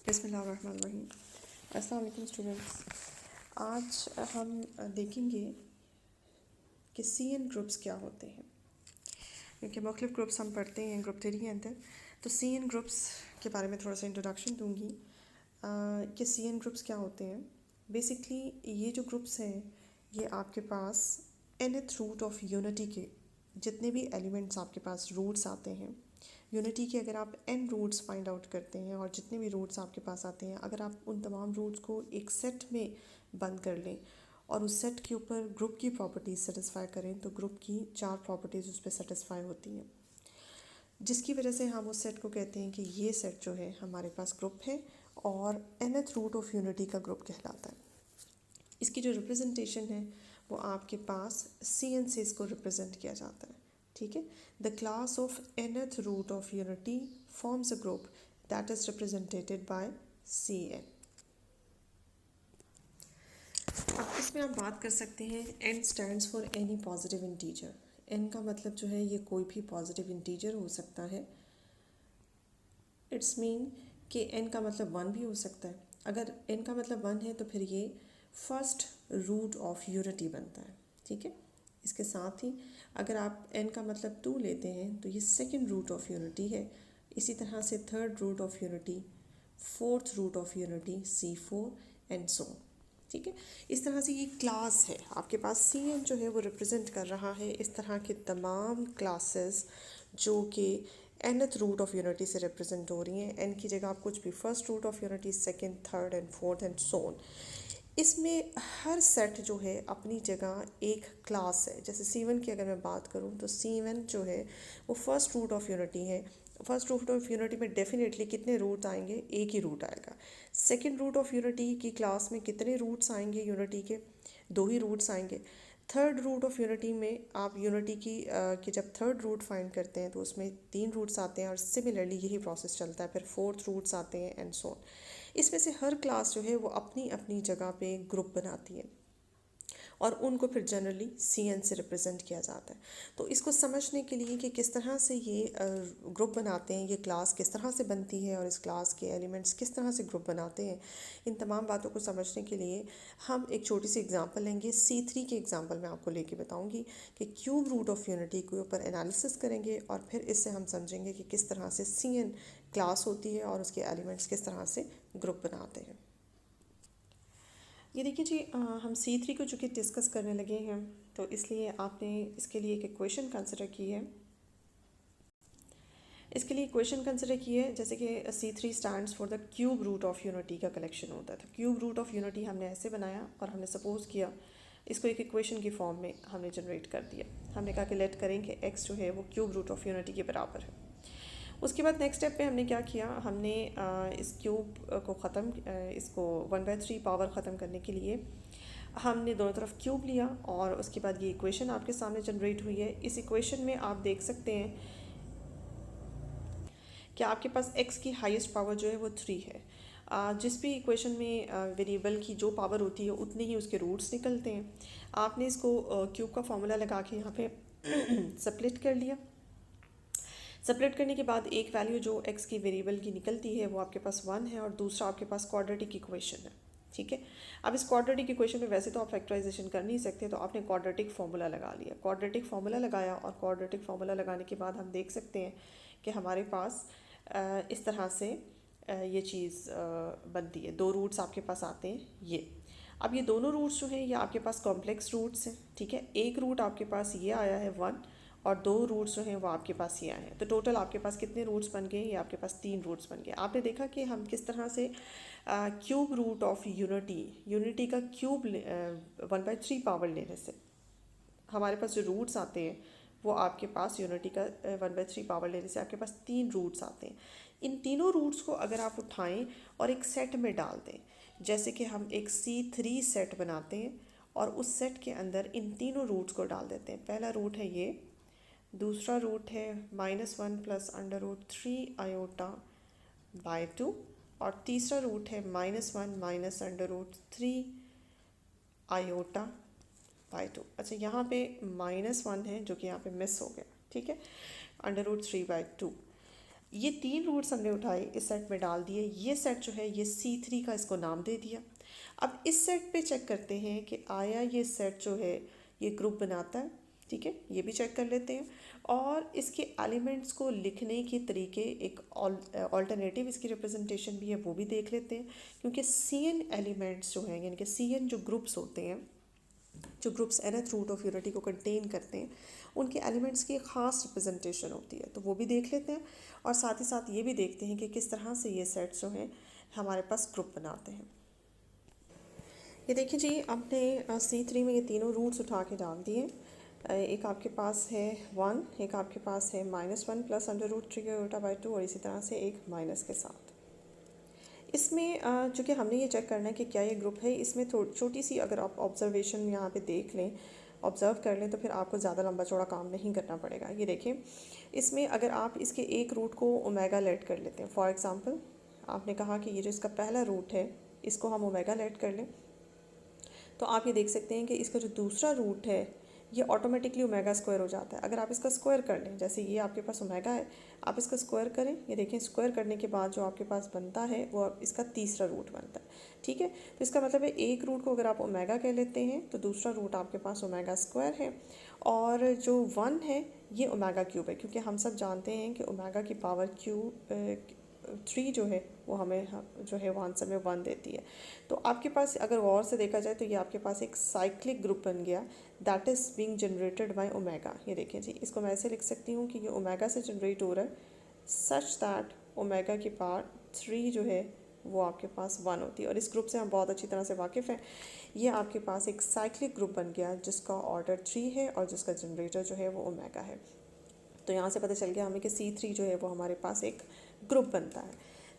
बिस्मिल्लाहिर्रहमानिर्रहीम। अस्सलाम वालेकुम स्टूडेंट्स। आज हम देखेंगे कि सी एन ग्रुप्स क्या होते हैं, क्योंकि मुख्तलिफ ग्रुप्स हम पढ़ते हैं ग्रुप थ्री के अंदर। तो सी एन ग्रुप्स के बारे में थोड़ा सा इंट्रोडक्शन दूंगी कि सी एन ग्रुप्स क्या होते हैं। बेसिकली ये जो ग्रुप्स हैं ये आपके पास nth रूट ऑफ यूनिटी के जितने भी एलिमेंट्स आपके पास रूट्स आते हैं, यूनिटी के अगर आप n रूट्स फाइंड आउट करते हैं और जितने भी रूट्स आपके पास आते हैं, अगर आप उन तमाम रूट्स को एक सेट में बंद कर लें और उस सेट के ऊपर ग्रुप की प्रॉपर्टीज़ सेटिस्फाई करें तो ग्रुप की 4 प्रॉपर्टीज़ उस पर सेटिस्फाई होती हैं, जिसकी वजह से हम उस सेट को कहते हैं कि ये सेट जो है हमारे पास ग्रुप है और nth रूट ऑफ यूनिटी का ग्रुप कहलाता है। इसकी जो रिप्रेजेंटेशन है वो आपके पास सी एन से इसको रिप्रेजेंट किया जाता है। ठीक है, the class of nth root of unity forms a group that is represented by C N. अब इसमें आप बात कर सकते हैं n stands for any positive integer. n का मतलब जो है ये कोई भी पॉजिटिव इंटीजर हो सकता है। इट्स मीन कि n का मतलब 1 भी हो सकता है। अगर n का मतलब 1 है तो फिर ये फर्स्ट रूट ऑफ यूनिटी बनता है। ठीक है, इसके साथ ही अगर आप n का मतलब 2 लेते हैं तो ये सेकंड रूट ऑफ यूनिटी है। इसी तरह से third root of unity, fourth root of unity, C4 and so. ठीक है, इस तरह से ये क्लास है आपके पास। सी एन जो है वो रिप्रेजेंट कर रहा है इस तरह के तमाम क्लासेस जो कि nth रूट ऑफ यूनिटी से रिप्रेजेंट हो रही हैं। n की जगह आप कुछ भी first root of unity, second, third and fourth and so on. इसमें हर सेट जो है अपनी जगह एक क्लास है। जैसे C1 की अगर मैं बात करूं तो C1 जो है वो फर्स्ट रूट ऑफ यूनिटी है। फर्स्ट रूट ऑफ यूनिटी में डेफिनेटली कितने रूट आएंगे? एक ही रूट आएगा। सेकंड रूट ऑफ यूनिटी की क्लास में कितने रूट्स आएंगे यूनिटी के? 2 ही रूट्स आएंगे। थर्ड रूट ऑफ यूनिटी में आप यूनिटी की जब थर्ड रूट फाइंड करते हैं तो उसमें 3 रूट्स आते हैं और सिमिलरली यही प्रोसेस चलता है, फिर फोर्थ रूट्स आते हैं एंड सो ऑन। इसमें से हर क्लास जो है वो अपनी अपनी जगह पे ग्रुप बनाती है और उनको फिर जनरली सी एन से रिप्रेजेंट किया जाता है। तो इसको समझने के लिए कि किस तरह से ये ग्रुप बनाते हैं, ये क्लास किस तरह से बनती है और इस क्लास के एलिमेंट्स किस तरह से ग्रुप बनाते हैं, इन तमाम बातों को समझने के लिए हम एक छोटी सी एग्जांपल लेंगे। C3 के एग्जांपल मैं आपको लेके बताऊंगी कि क्यूब रूट ऑफ यूनिटी के ऊपर एनालिसिस करेंगे और फिर इससे हम समझेंगे कि किस तरह से सी एन क्लास होती है और उसके एलिमेंट्स किस तरह से ग्रुप बनाते हैं। ये देखिए जी, हम C3 को चूँकि डिस्कस करने लगे हैं तो इसलिए आपने इसके लिए एक इक्वेशन कंसिडर की है। इसके लिए इक्वेशन कंसिडर की है जैसे कि C3 stands for the cube root of unity का कलेक्शन होता है। तो क्यूब रूट ऑफ यूनिटी हमने ऐसे बनाया और हमने सपोज किया इसको एक इक्वेशन की फॉर्म में हमने जनरेट कर दिया। हमने कहा कि लेट करें कि x जो है वो क्यूब रूट ऑफ यूनिटी के बराबर है। उसके बाद नेक्स्ट स्टेप पे हमने क्या किया, हमने इस क्यूब को ख़त्म इसको 1/3 पावर ख़त्म करने के लिए हमने दोनों तरफ क्यूब लिया और उसके बाद ये इक्वेशन आपके सामने जनरेट हुई है। इस इक्वेशन में आप देख सकते हैं कि आपके पास x की हाईएस्ट पावर जो है वो 3 है। जिस भी इक्वेशन में वेरिएबल की जो पावर होती है उतने ही उसके रूट्स निकलते हैं। आपने इसको क्यूब का फॉर्मूला लगा के यहाँ पे स्प्लिट कर लिया। सेपरेट करने के बाद एक वैल्यू जो x की वेरिएबल की निकलती है वो आपके पास 1 है और दूसरा आपके पास क्वाड्रेटिक इक्वेशन है। ठीक है, अब इस क्वाड्रेटिक इक्वेशन में वैसे तो आप फैक्टराइजेशन कर नहीं सकते, तो आपने क्वाड्रेटिक फार्मूला लगा लिया। क्वाड्रेटिक फार्मूला लगाया और क्वाड्रेटिक फार्मूला लगाने के बाद हम देख सकते हैं कि हमारे पास इस तरह से ये चीज़ बनती है। 2 रूट्स आपके पास आते हैं ये। अब ये दोनों रूट्स जो हैं ये आपके पास कॉम्प्लेक्स रूट्स हैं। ठीक है, एक रूट आपके पास ये आया है 1 और 2 रूट्स जो हैं वो आपके पास ये आए हैं। तो टोटल आपके पास कितने रूट्स बन गए? ये आपके पास 3 रूट्स बन गए। आपने देखा कि हम किस तरह से क्यूब रूट ऑफ यूनिटी का क्यूब 1/3 पावर लेने से हमारे पास जो रूट्स आते हैं वो आपके पास यूनिटी का 1/3 पावर लेने से आपके पास 3 रूट्स आते हैं। इन तीनों रूट्स को अगर आप उठाएं और एक सेट में डाल दें, जैसे कि हम एक C3 सेट बनाते हैं और उस सेट के अंदर इन तीनों रूट्स को डाल देते हैं। पहला रूट है ये, दूसरा रूट है -1 + √3 आयोटा बाय 2 और तीसरा रूट है -1 - √3 आयोटा बाय 2। अच्छा, यहाँ पे -1 है जो कि यहाँ पे मिस हो गया। ठीक है, √3/2। ये 3 रूट्स हमने उठाए, इस सेट में डाल दिए, ये सेट जो है ये C3 का इसको नाम दे दिया। अब इस सेट पे चेक करते हैं कि आया ये सेट जो है ये ग्रुप बनाता है, ठीक है, ये भी चेक कर लेते हैं। और इसके एलिमेंट्स को लिखने के तरीके, एक ऑल्टरनेटिव इसकी रिप्रेजेंटेशन भी है, वो भी देख लेते हैं। क्योंकि CN एलिमेंट्स जो हैं, यानी कि CN जो ग्रुप्स होते हैं, जो groups nth root of unity को कंटेन करते हैं, उनके एलिमेंट्स की एक ख़ास रिप्रेजेंटेशन होती है, तो वो भी देख लेते हैं। और साथ ही साथ ये भी देखते हैं कि किस तरह से ये सेट्स जो हैं हमारे पास ग्रुप बनाते हैं। ये देखिए जी, आपने C3 में ये तीनों रूट्स उठा के डाल दिए। एक आपके पास है 1, एक आपके पास है -1 प्लस √3/2 और इसी तरह से एक माइनस के साथ। इसमें चूँकि हमने ये चेक करना है कि क्या ये ग्रुप है, इसमें छोटी सी अगर आप ऑब्जर्वेशन यहाँ पे देख लें, ऑब्ज़र्व कर लें, तो फिर आपको ज़्यादा लंबा चौड़ा काम नहीं करना पड़ेगा। ये देखें, इसमें अगर आप इसके एक रूट को ओमेगा लेट कर लेते हैं, फॉर एग्ज़ाम्पल आपने कहा कि ये जो इसका पहला रूट है इसको हम ओमेगा लेट कर लें, तो आप ये देख सकते हैं कि इसका जो दूसरा रूट है ये ऑटोमेटिकली ओमेगा स्क्वायर हो जाता है। अगर आप इसका स्क्वायर कर लें, जैसे ये आपके पास ओमेगा है, आप इसका स्क्वायर करें, ये देखें स्क्वायर करने के बाद जो आपके पास बनता है वो इसका तीसरा रूट बनता है, ठीक है। तो इसका मतलब है एक रूट को अगर आप ओमेगा कह लेते हैं तो दूसरा रूट आपके पास ओमेगा स्क्वायर है, और जो 1 है ये ओमेगा क्यूब है, क्योंकि हम सब जानते हैं कि ओमेगा की पावर क्यूब 3 जो है वो हमें जो है वो आंसर में 1 देती है। तो आपके पास अगर गौर से देखा जाए तो ये आपके पास एक साइक्लिक ग्रुप बन गया, that is being generated by omega. ये देखिए जी, इसको मैं ऐसे लिख सकती हूँ कि ये ओमेगा से जनरेट हो रहा है, सच दैट ओमेगा की पावर 3 जो है वो आपके पास 1 होती है। और इस ग्रुप से हम बहुत अच्छी तरह से वाकिफ़ हैं। ये आपके पास एक साइक्लिक ग्रुप बन गया जिसका ऑर्डर 3 है और जिसका जनरेटर जो है वो ओमेगा है। तो यहाँ से पता चल गया हमें कि C3 जो है वो हमारे पास एक ग्रुप बनता है,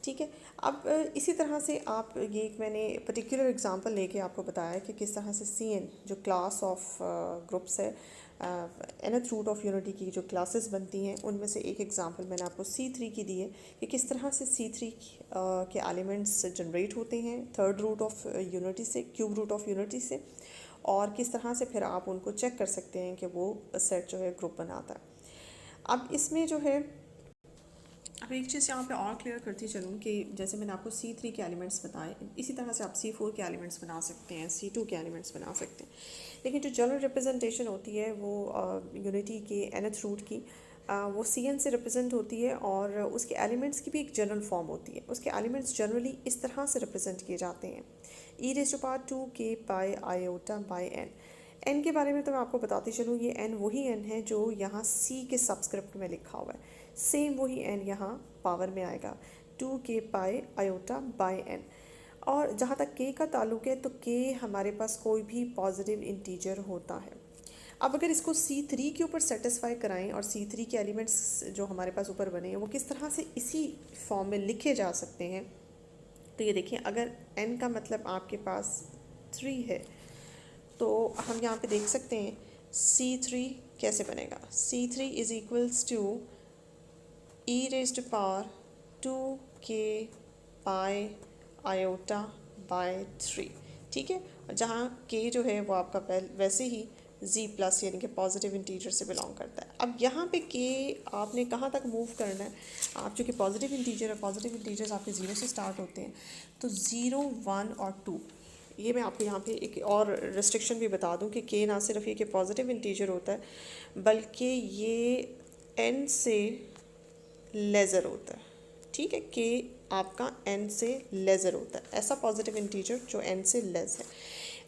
ठीक है। अब इसी तरह से आप ये एक मैंने पर्टिकुलर एग्जांपल लेके आपको बताया कि किस तरह से CN जो क्लास ऑफ ग्रुप्स है, nth रूट ऑफ यूनिटी की जो क्लासेस बनती हैं, उनमें से एक एग्जांपल मैंने आपको C3 की दी है कि किस तरह से C3 के एलिमेंट्स जनरेट होते हैं थर्ड रूट ऑफ यूनिटी से, क्यूब रूट ऑफ यूनिटी से, और किस तरह से फिर आप उनको चेक कर सकते हैं कि वो सेट जो है ग्रुप बनाता है। अब इसमें जो है, अब एक चीज़ यहाँ पे और क्लियर करती चलूँ कि जैसे मैंने आपको C3 के एलिमेंट्स बताए, इसी तरह से आप C4 के एलिमेंट्स बना सकते हैं, C2 के एलिमेंट्स बना सकते हैं। लेकिन जो जनरल रिप्रेजेंटेशन होती है वो यूनिटी के nth रूट की, वो CN से रिप्रेजेंट होती है, और उसके एलिमेंट्स की भी एक जनरल फॉर्म होती है। उसके एलिमेंट्स जनरली इस तरह से रिप्रेजेंट किए जाते हैं, e⁻²k⁴ n के बारे में तो मैं आपको बताती चलूँ, ये n वही n है जो यहाँ C के सबस्क्रिप्ट में लिखा हुआ है, सेम वही n यहाँ पावर में आएगा 2k⁴n। और जहाँ तक k का ताल्लुक है तो k हमारे पास कोई भी पॉजिटिव इंटीजर होता है। अब अगर इसको C3 के ऊपर सेटिस्फाई कराएं और C3 के एलिमेंट्स जो हमारे पास ऊपर बने हैं वो किस तरह से इसी फॉर्म में लिखे जा सकते हैं, तो ये देखिए, अगर n का मतलब आपके पास 3 है तो हम यहाँ पे देख सकते हैं C3 कैसे बनेगा। C3 is equals to e⁻²k⁴ ठीक है। और जहाँ k जो है वो आपका वैसे ही z प्लस यानी कि पॉजिटिव इंटीजर से बिलोंग करता है। अब यहाँ पे k आपने कहाँ तक मूव करना है, आप चूँकि पॉजिटिव इंटीजर है, पॉजिटिव इंटीजर्स आपके 0 से स्टार्ट होते हैं, तो 0, 1 और 2, ये मैं आपको यहाँ पे एक और रिस्ट्रिक्शन भी बता दूँ कि k ना सिर्फ ये कि पॉजिटिव इंटीजर होता है, बल्कि ये n से लेज़र होता है, ठीक है। k आपका n से लेज़र होता है, ऐसा पॉजिटिव इंटीजर जो n से लेस है।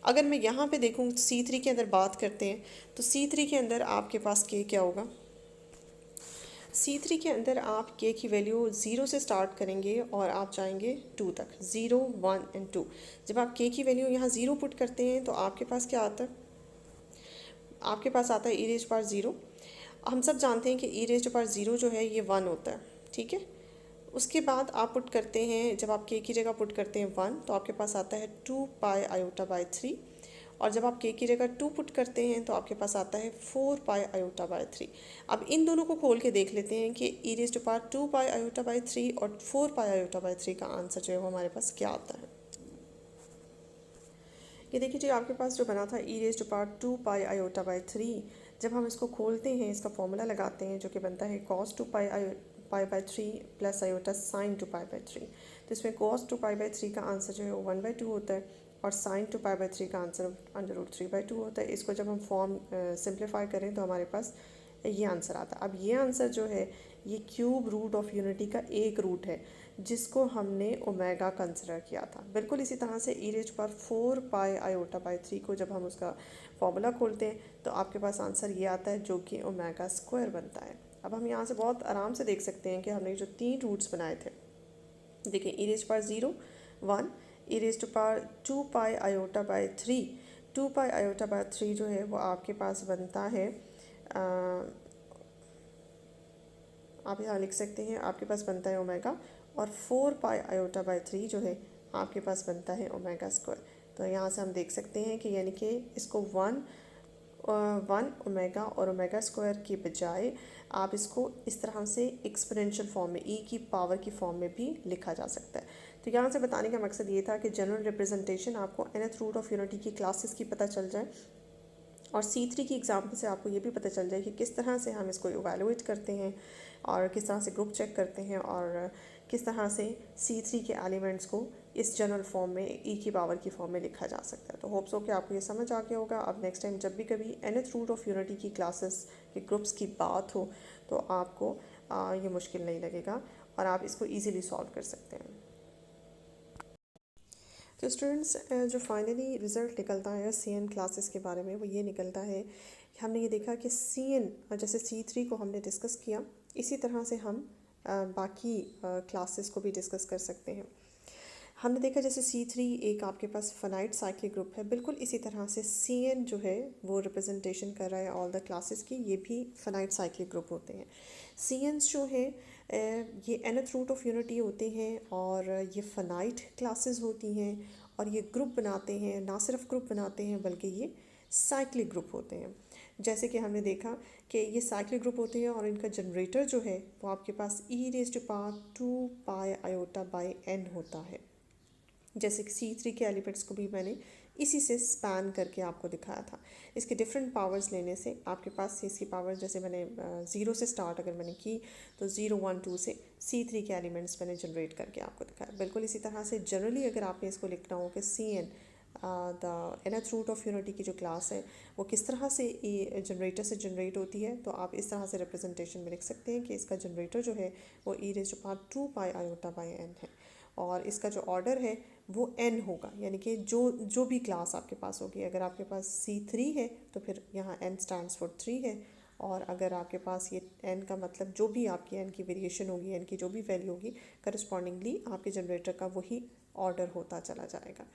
अगर मैं यहाँ पे देखूँ C3 के अंदर बात करते हैं, तो C3 के अंदर आपके पास k क्या होगा, C3 के अंदर आप k की वैल्यू 0 से स्टार्ट करेंगे और आप जाएंगे 2 तक, 0, 1 एंड 2। जब आप k की वैल्यू यहाँ 0 पुट करते हैं तो आपके पास क्या आता है, आपके पास आता है e⁻0। हम सब जानते हैं कि e⁻0 जो है ये 1 होता है, ठीक है। उसके बाद आप पुट करते हैं, जब आप k की जगह पुट करते हैं 1 तो आपके पास आता है 2πi/3, और जब आप k की जगह 2 पुट करते हैं तो आपके पास आता है 4πi/3। अब इन दोनों को खोल के देख लेते हैं कि e⁻2πi/3 और 4πi/3 का आंसर जो है वो हमारे पास क्या आता है। ये देखिए जी, आपके पास जो बना था e⁻2πi/3, जब हम इसको खोलते हैं, इसका फॉर्मूला लगाते हैं जो कि बनता है cos 2πi pi by three plus iota sine to pi by three. तो इसमें cos two pi by three का आंसर जो है वो 1/2 होता है और sign to pi by three का आंसर √3/2 होता है। इसको जब हम फॉर्म सिंप्लीफाई करें तो हमारे पास ये आंसर आता है। अब ये आंसर जो है ये क्यूब रूट ऑफ यूनिटी का एक रूट है जिसको हमने ओमेगा कंसिडर किया था। बिल्कुल इसी तरह से e⁻⁴ को जब हम उसका फॉर्मूला खोलते हैं तो आपके पास आंसर ये आता है जो कि ओमेगा स्क्वायर बनता है। अब हम यहाँ से बहुत आराम से देख सकते हैं कि हमने जो 3 रूट्स बनाए थे, देखिए e⁻0 1, e⁻2πi/3 2πi/3 जो है वो आपके पास बनता है आप यहाँ लिख सकते हैं, आपके पास बनता है ओमेगा, और 4πi/3 जो है आपके पास बनता है ओमेगा स्क्वायर। तो यहाँ से हम देख सकते हैं कि यानी कि इसको 1 ओमेगा और ओमेगा स्क्वायर की बजाय आप इसको इस तरह से एक्सपोनेंशियल फॉर्म में e की पावर की फॉर्म में भी लिखा जा सकता है। तो यहाँ से बताने का मकसद ये था कि जनरल रिप्रेजेंटेशन आपको nth रूट ऑफ यूनिटी की क्लासेस की पता चल जाए और C3 की एग्जाम्पल से आपको ये भी पता चल जाए कि किस तरह से हम इसको इवेलुएट करते हैं और किस तरह से ग्रुप चेक करते हैं और किस तरह से C3 के एलिमेंट्स को इस जनरल फॉर्म में e की पावर की फॉर्म में लिखा जा सकता है। तो होप्स हो कि आपको ये समझ आ गया होगा। अब नेक्स्ट टाइम जब भी कभी nth रूट ऑफ यूनिटी की क्लासेस के ग्रुप्स की बात हो तो आपको ये मुश्किल नहीं लगेगा और आप इसको ईजिली सॉल्व कर सकते हैं। तो स्टूडेंट्स जो फाइनली रिज़ल्ट निकलता है CN क्लासेस के बारे में वो ये निकलता है कि हमने ये देखा कि CN जैसे C3 को हमने डिस्कस किया, इसी तरह से हम बाकी क्लासेस को भी डिस्कस कर सकते हैं। हमने देखा जैसे C3 एक आपके पास फाइनाइट साइक्लिक ग्रुप है, बिल्कुल इसी तरह से CN जो है वो रिप्रेजेंटेशन कर रहा है ऑल द क्लासेस की, ये भी फाइनाइट साइक्लिक ग्रुप होते हैं। CNs जो है ये nth रूट ऑफ यूनिटी होते हैं और ये फाइनाइट क्लासेस होती हैं और ये ग्रुप बनाते हैं, ना सिर्फ ग्रुप बनाते हैं बल्कि ये साइक्लिक ग्रुप होते हैं। जैसे कि हमने देखा कि ये साइक्लिक ग्रुप होते हैं और इनका जनरेटर जो है वो आपके पास e⁻²πi/n होता है। जैसे कि C3 के एलिमेंट्स को भी मैंने इसी से स्पैन करके आपको दिखाया था। इसके डिफरेंट पावर्स लेने से आपके पास इसकी पावर जैसे मैंने 0 से स्टार्ट अगर मैंने की तो 0 1 2 से C3 के एलिमेंट्स मैंने जनरेट करके आपको दिखाया। बिल्कुल इसी तरह से जनरली अगर आपने इसको लिखना हो कि CN the nth root of unity की जो क्लास है वो किस तरह से जनरेटर से जनरेट होती है, तो आप इस तरह से रिप्रेजेंटेशन में लिख सकते हैं कि इसका जनरेटर जो है वो e⁻2πi/n है और इसका जो ऑर्डर है वो n होगा, यानी कि जो भी क्लास आपके पास होगी। अगर आपके पास C3 है तो फिर यहाँ n स्टैंड्स फॉर 3 है, और अगर आपके पास ये n का मतलब जो भी आपकी n की वेरिएशन होगी, n की जो भी वैल्यू होगी, करस्पॉन्डिंगली आपके जनरेटर का वही ऑर्डर होता चला जाएगा।